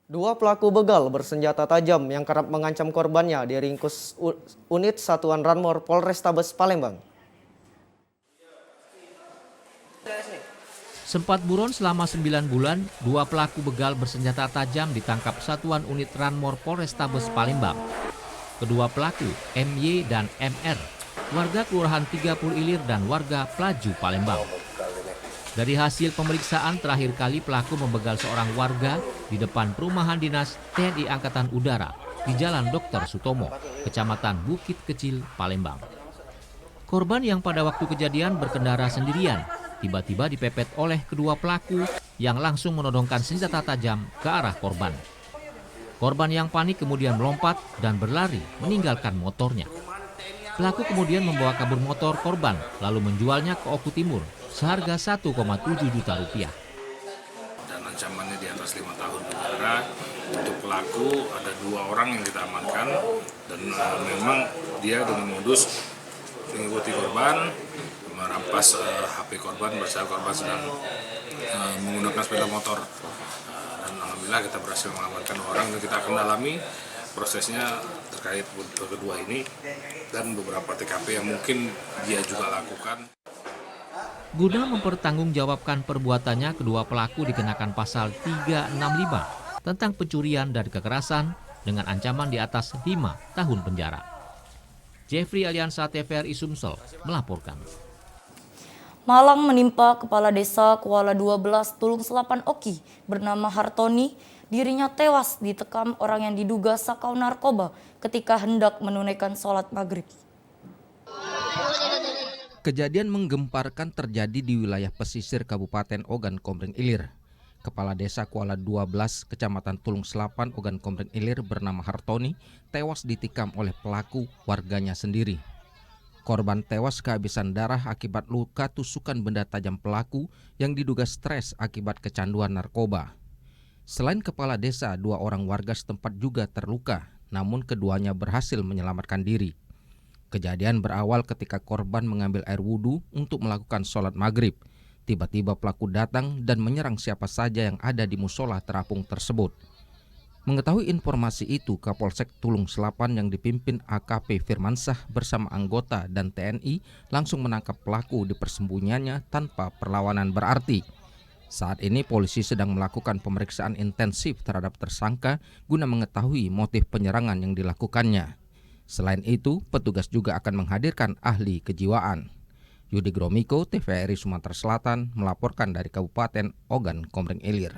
Dua pelaku begal bersenjata tajam yang kerap mengancam korbannya diringkus unit Satuan Ranmor Polrestabes Palembang. Sempat buron selama 9 bulan, dua pelaku begal bersenjata tajam ditangkap Satuan Unit Ranmor Polrestabes Palembang. Kedua pelaku, MY dan MR, warga Kelurahan 30 Ilir dan warga Pelaju Palembang. Dari hasil pemeriksaan terakhir kali pelaku membegal seorang warga di depan perumahan dinas TNI Angkatan Udara di Jalan Dr. Sutomo, Kecamatan Bukit Kecil, Palembang. Korban yang pada waktu kejadian berkendara sendirian, tiba-tiba dipepet oleh kedua pelaku yang langsung menodongkan senjata tajam ke arah korban. Korban yang panik kemudian melompat dan berlari meninggalkan motornya. Pelaku kemudian membawa kabur motor korban lalu menjualnya ke Oku Timur seharga 1,7 juta rupiah. Dan ancamannya di atas 5 tahun penjara. Untuk pelaku ada 2 orang yang kita amankan dan memang dia dengan modus mengikuti korban, merampas HP korban bersama korban sedang menggunakan sepeda motor. Dan alhamdulillah kita berhasil mengamankan orang dan kita akan dalami prosesnya terkait kedua ini dan beberapa TKP yang mungkin dia juga lakukan. Guna mempertanggungjawabkan perbuatannya, kedua pelaku dikenakan pasal 365 tentang pencurian dan kekerasan dengan ancaman di atas 5 tahun penjara. Jeffrey Aliansa TVRI Sumsel melaporkan. Malang menimpa Kepala Desa Kuala 12 Tulung Selapan Oki bernama Hartoni. Dirinya tewas ditekam orang yang diduga sakau narkoba ketika hendak menunaikan sholat maghrib. Kejadian menggemparkan terjadi di wilayah pesisir Kabupaten Ogan Komering Ilir. Kepala Desa Kuala 12, Kecamatan Tulung Selapan, Ogan Komering Ilir bernama Hartoni tewas ditikam oleh pelaku warganya sendiri. Korban tewas kehabisan darah akibat luka tusukan benda tajam pelaku yang diduga stres akibat kecanduan narkoba. Selain kepala desa, 2 orang warga setempat juga terluka, namun keduanya berhasil menyelamatkan diri. Kejadian berawal ketika korban mengambil air wudhu untuk melakukan sholat maghrib. Tiba-tiba pelaku datang dan menyerang siapa saja yang ada di musola terapung tersebut. Mengetahui informasi itu, Kapolsek Tulung Selapan yang dipimpin AKP Firmansah bersama anggota dan TNI langsung menangkap pelaku di persembunyiannya tanpa perlawanan berarti. Saat ini polisi sedang melakukan pemeriksaan intensif terhadap tersangka guna mengetahui motif penyerangan yang dilakukannya. Selain itu, petugas juga akan menghadirkan ahli kejiwaan. Yudi Gromiko, TVRI Sumatera Selatan, melaporkan dari Kabupaten Ogan Komering Ilir.